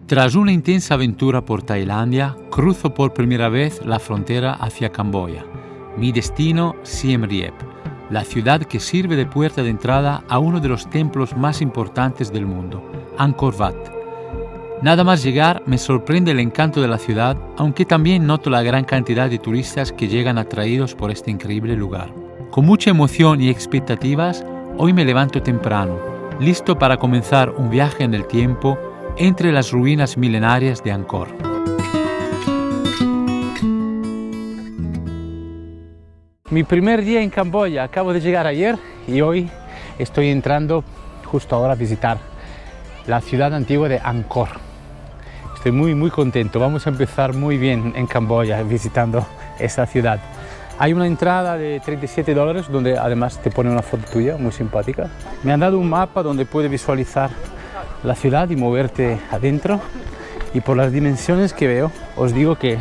Tras una intensa aventura por Tailandia, cruzo por primera vez la frontera hacia Camboya. Mi destino, Siem Reap, la ciudad que sirve de puerta de entrada a uno de los templos más importantes del mundo, Angkor Wat. Nada más llegar me sorprende el encanto de la ciudad, aunque también noto la gran cantidad de turistas que llegan atraídos por este increíble lugar. Con mucha emoción y expectativas, hoy me levanto temprano, listo para comenzar un viaje en el tiempo entre las ruinas milenarias de Angkor. Mi primer día en Camboya, acabo de llegar ayer y hoy estoy entrando justo ahora a visitar la ciudad antigua de Angkor. Estoy muy contento, vamos a empezar muy bien en Camboya visitando esta ciudad. Hay una entrada de $37 donde además te pone una foto tuya muy simpática. Me han dado un mapa donde puedes visualizar la ciudad y moverte adentro, y por las dimensiones que veo os digo que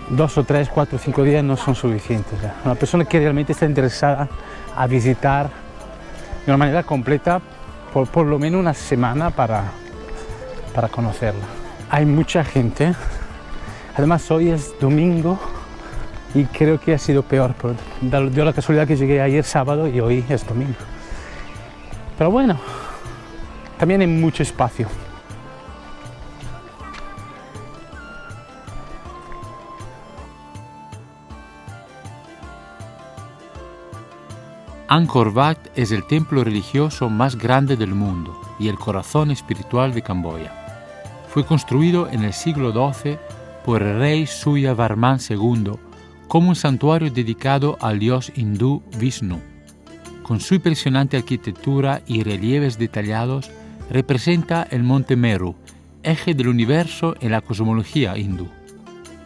2 o 3, 4 o 5 días no son suficientes. Una persona que realmente está interesada a visitar de una manera completa por lo menos una semana para conocerla. Hay mucha gente, además hoy es domingo y creo que ha sido peor, dio la casualidad que llegué ayer sábado y hoy es domingo. Pero bueno, también hay mucho espacio. Angkor Wat es el templo religioso más grande del mundo y el corazón espiritual de Camboya. Fue construido en el siglo XII por el rey Suryavarman II como un santuario dedicado al dios hindú Vishnu. Con su impresionante arquitectura y relieves detallados, representa el monte Meru, eje del universo en la cosmología hindú.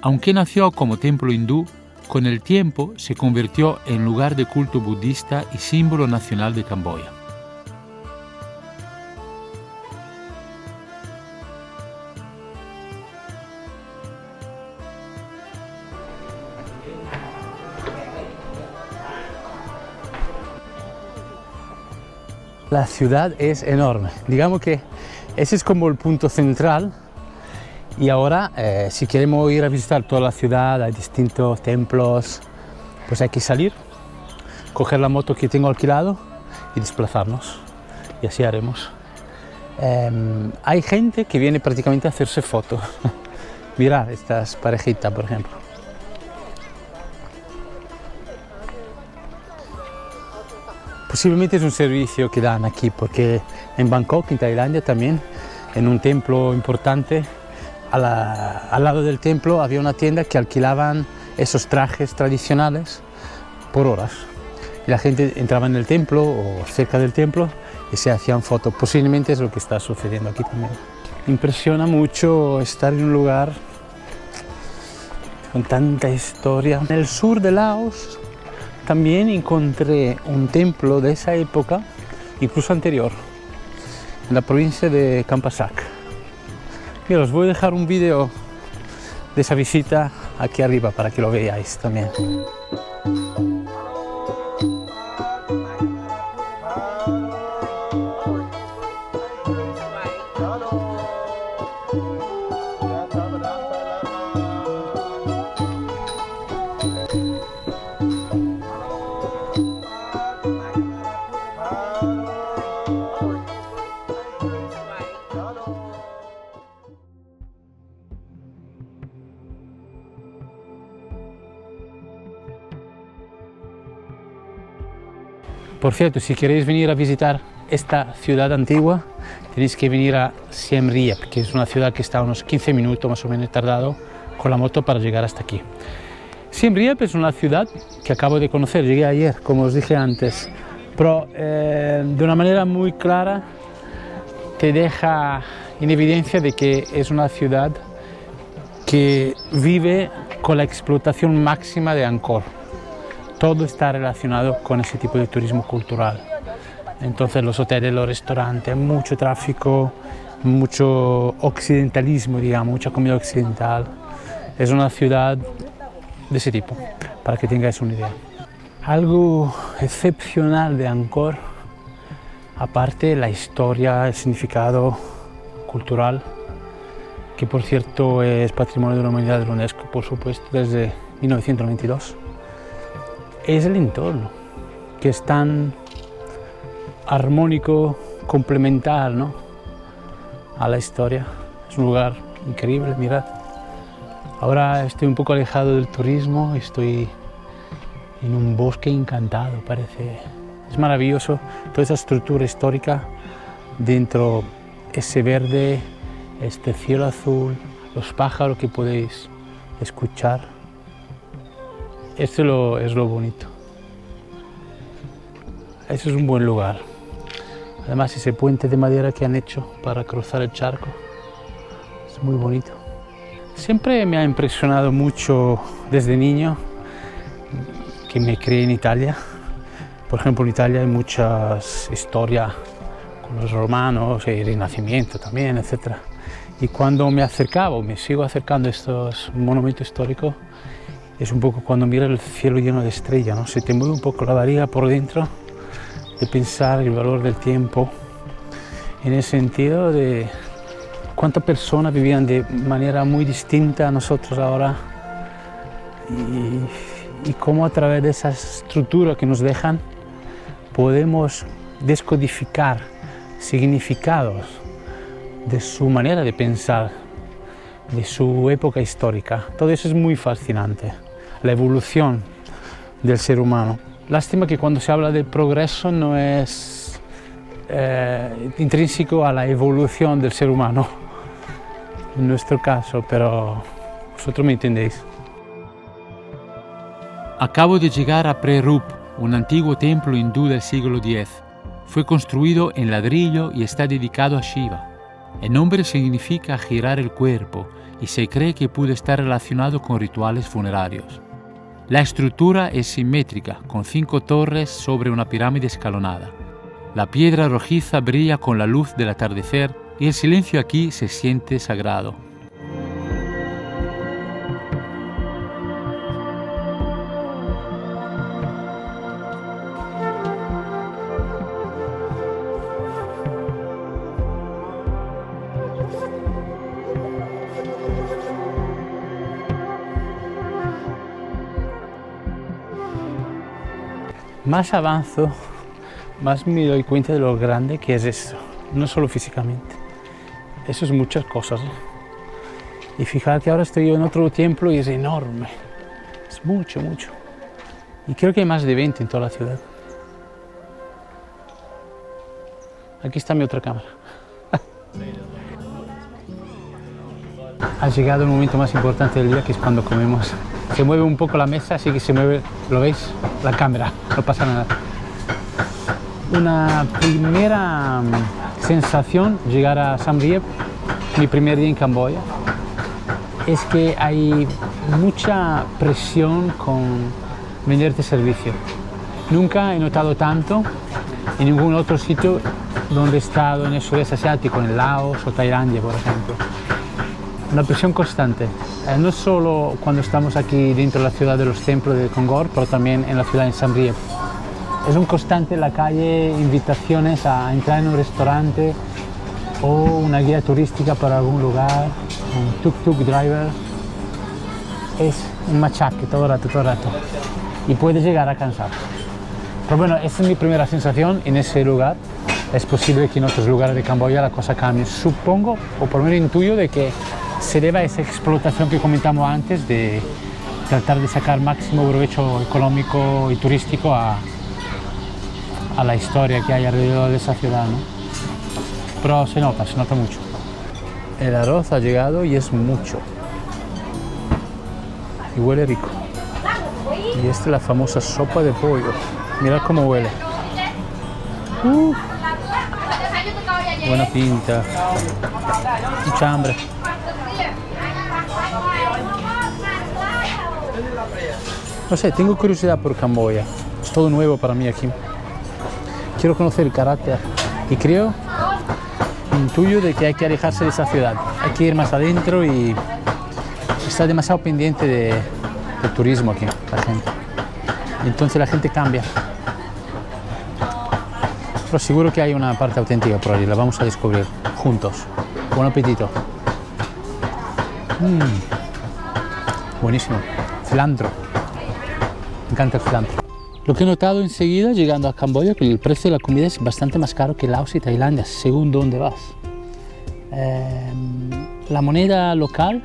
Aunque nació como templo hindú, con el tiempo se convirtió en lugar de culto budista y símbolo nacional de Camboya. La ciudad es enorme, digamos que ese es como el punto central. Y ahora, si queremos ir a visitar toda la ciudad, hay distintos templos, pues hay que salir, coger la moto que tengo alquilado y desplazarnos. Y así haremos. Hay gente que viene prácticamente a hacerse fotos. Mirad estas parejitas, por ejemplo. Posiblemente es un servicio que dan aquí, porque en Bangkok, en Tailandia también, en un templo importante, al lado del templo había una tienda que alquilaban esos trajes tradicionales por horas. Y la gente entraba en el templo o cerca del templo y se hacían fotos. Posiblemente es lo que está sucediendo aquí también. Impresiona mucho estar en un lugar con tanta historia. En el sur de Laos también encontré un templo de esa época, incluso anterior, en la provincia de Champasak. Mira, os voy a dejar un vídeo de esa visita aquí arriba para que lo veáis también. Por cierto, si queréis venir a visitar esta ciudad antigua, tenéis que venir a Siem Reap, que es una ciudad que está a unos 15 minutos más o menos tardado con la moto para llegar hasta aquí. Siem Reap es una ciudad que acabo de conocer, llegué ayer, como os dije antes, pero de una manera muy clara te deja en evidencia de que es una ciudad que vive con la explotación máxima de Angkor. Todo está relacionado con ese tipo de turismo cultural. Entonces los hoteles, los restaurantes, mucho tráfico, mucho occidentalismo, digamos, mucha comida occidental. Es una ciudad de ese tipo, para que tengáis una idea. Algo excepcional de Angkor, aparte la historia, el significado cultural, que por cierto es Patrimonio de la Humanidad de la UNESCO, por supuesto, desde 1992. Es el entorno, que es tan armónico, complementar, ¿no?, a la historia. Es un lugar increíble, mirad. Ahora estoy un poco alejado del turismo, estoy en un bosque encantado, parece. Es maravilloso toda esa estructura histórica, dentro ese verde, este cielo azul, los pájaros que podéis escuchar. Esto es lo bonito. Ese es un buen lugar. Además, ese puente de madera que han hecho para cruzar el charco es muy bonito. Siempre me ha impresionado mucho desde niño, que me crié en Italia. Por ejemplo, en Italia hay muchas historias con los romanos, el Renacimiento también, etc. Y cuando me acercaba, o me sigo acercando a estos monumentos históricos, es un poco cuando miras el cielo lleno de estrellas, ¿no? Se te mueve un poco la barriga por dentro de pensar el valor del tiempo, en el sentido de cuántas personas vivían de manera muy distinta a nosotros ahora, y cómo a través de esa estructura que nos dejan podemos descodificar significados de su manera de pensar, de su época histórica. Todo eso es muy fascinante, la evolución del ser humano. Lástima que cuando se habla del progreso no es intrínseco a la evolución del ser humano, en nuestro caso, pero vosotros me entendéis. Acabo de llegar a Prerup, un antiguo templo hindú del siglo X. Fue construido en ladrillo y está dedicado a Shiva. El nombre significa girar el cuerpo y se cree que pudo estar relacionado con rituales funerarios. La estructura es simétrica, con 5 torres sobre una pirámide escalonada. La piedra rojiza brilla con la luz del atardecer y el silencio aquí se siente sagrado. Más avanzo, más me doy cuenta de lo grande que es esto, no solo físicamente. Eso es muchas cosas, ¿eh? Y fíjate que ahora estoy en otro templo y es enorme, es mucho, mucho. Y creo que hay más de 20 en toda la ciudad. Aquí está mi otra cámara. Ha llegado el momento más importante del día, que es cuando comemos. Se mueve un poco la mesa, así que se mueve, ¿lo veis? La cámara, no pasa nada. Una primera sensación, llegar a Siem Reap, mi primer día en Camboya, es que hay mucha presión con venderte servicio. Nunca he notado tanto en ningún otro sitio donde he estado en el sudeste asiático, en Laos o Tailandia, por ejemplo. Una presión constante, no solo cuando estamos aquí dentro de la ciudad de los templos de Konggor, pero también en la ciudad de Siem Reap. Es un constante en la calle, invitaciones a entrar en un restaurante o una guía turística para algún lugar, un tuk-tuk driver. Es un machaque todo el rato, y puede llegar a cansar. Pero bueno, esa es mi primera sensación en ese lugar. Es posible que en otros lugares de Camboya la cosa cambie. Supongo, o por lo menos intuyo, de que se debe a esa explotación que comentamos antes, de tratar de sacar máximo provecho económico y turístico a la historia que hay alrededor de esa ciudad, ¿no? Pero se nota mucho. El arroz ha llegado y es mucho. Y huele rico. Y esta es la famosa sopa de pollo. Mirad cómo huele. Buena pinta. Mucha hambre. No sé, tengo curiosidad por Camboya. Es todo nuevo para mí aquí. Quiero conocer el carácter y creo, intuyo, de que hay que alejarse de esa ciudad. Hay que ir más adentro y está demasiado pendiente del turismo aquí, la gente. Entonces la gente cambia. Pero seguro que hay una parte auténtica por allí, la vamos a descubrir juntos. Buen apetito. Buenísimo. Cilantro. Me encanta el cilantro. Lo que he notado enseguida llegando a Camboya es que el precio de la comida es bastante más caro que Laos y Tailandia, según dónde vas. La moneda local,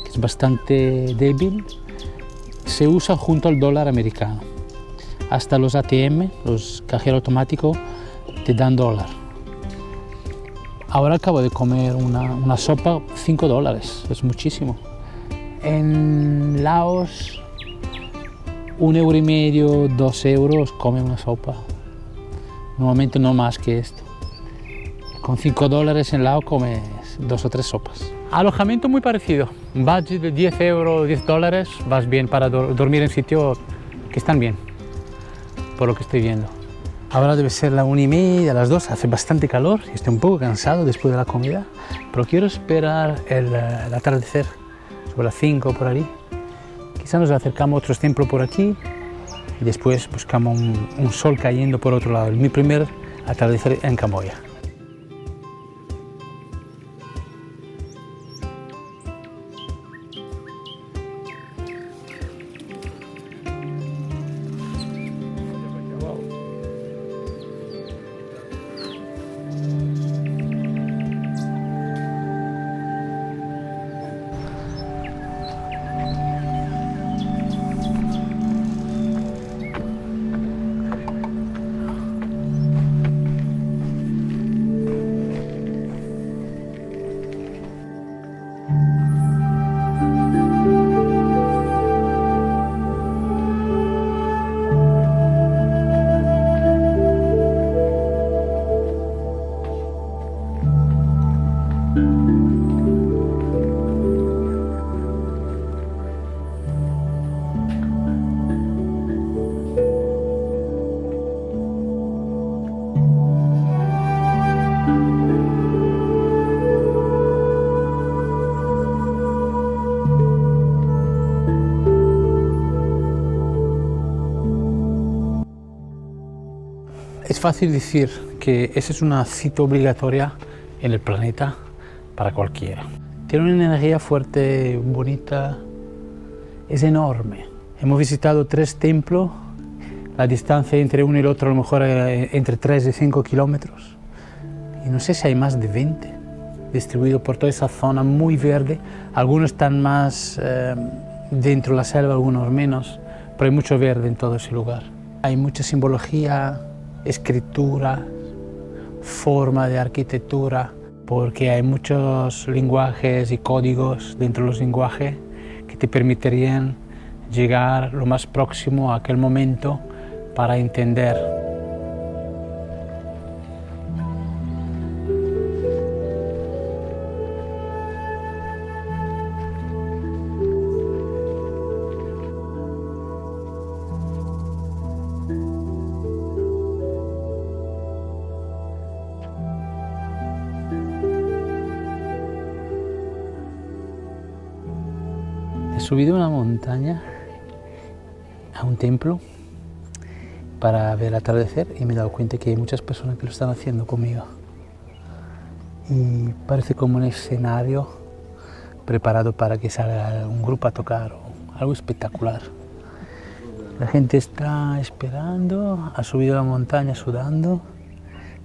que es bastante débil, se usa junto al dólar americano. Hasta los ATM, los cajeros automáticos, te dan dólar. Ahora acabo de comer una sopa, $5, es muchísimo. En Laos, 1,5 €, 2 € come una sopa. Normalmente no más que esto. Con $5 en Laos comes 2 o 3 sopas. Alojamiento muy parecido. Un budget de 10 €, $10, vas bien para dormir en sitios que están bien, por lo que estoy viendo. Ahora debe ser la 1:30, las 2, hace bastante calor y estoy un poco cansado después de la comida, pero quiero esperar el atardecer, sobre las 5 por ahí. Quizá nos acercamos a otros templos por aquí y después buscamos un sol cayendo por otro lado. Mi primer atardecer en Camboya. Es fácil decir que esa es una cita obligatoria en el planeta para cualquiera. Tiene una energía fuerte, bonita, es enorme. Hemos visitado 3 templos, la distancia entre uno y el otro a lo mejor entre 3 y 5 kilómetros. Y no sé si hay más de 20 distribuidos por toda esa zona muy verde. Algunos están más dentro de la selva, algunos menos, pero hay mucho verde en todo ese lugar. Hay mucha simbología, escritura, forma de arquitectura, porque hay muchos lenguajes y códigos dentro de los lenguajes que te permitirían llegar lo más próximo a aquel momento para entender. He subido una montaña a un templo para ver el atardecer y me he dado cuenta que hay muchas personas que lo están haciendo conmigo. Y parece como un escenario preparado para que salga un grupo a tocar o algo espectacular. La gente está esperando, ha subido la montaña sudando,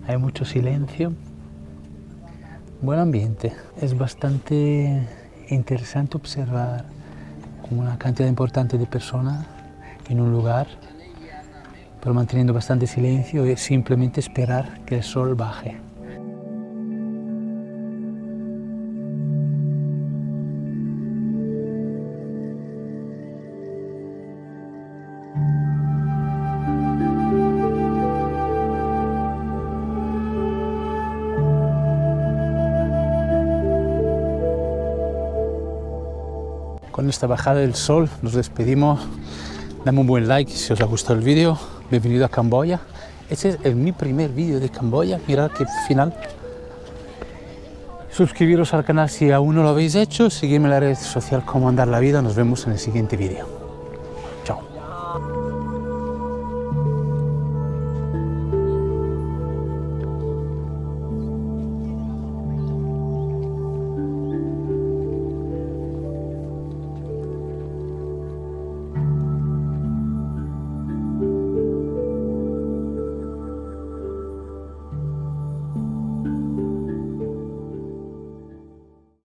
hay mucho silencio, buen ambiente. Es bastante interesante observar una cantidad importante de personas en un lugar, pero manteniendo bastante silencio y simplemente esperar que el sol baje. Con esta bajada del sol nos despedimos. Dame un buen like si os ha gustado el vídeo. Bienvenido a Camboya. Este es mi primer vídeo de Camboya. Mirad qué final. Suscribiros al canal si aún no lo habéis hecho. Seguidme en la red social Cómo Andar la Vida. Nos vemos en el siguiente vídeo.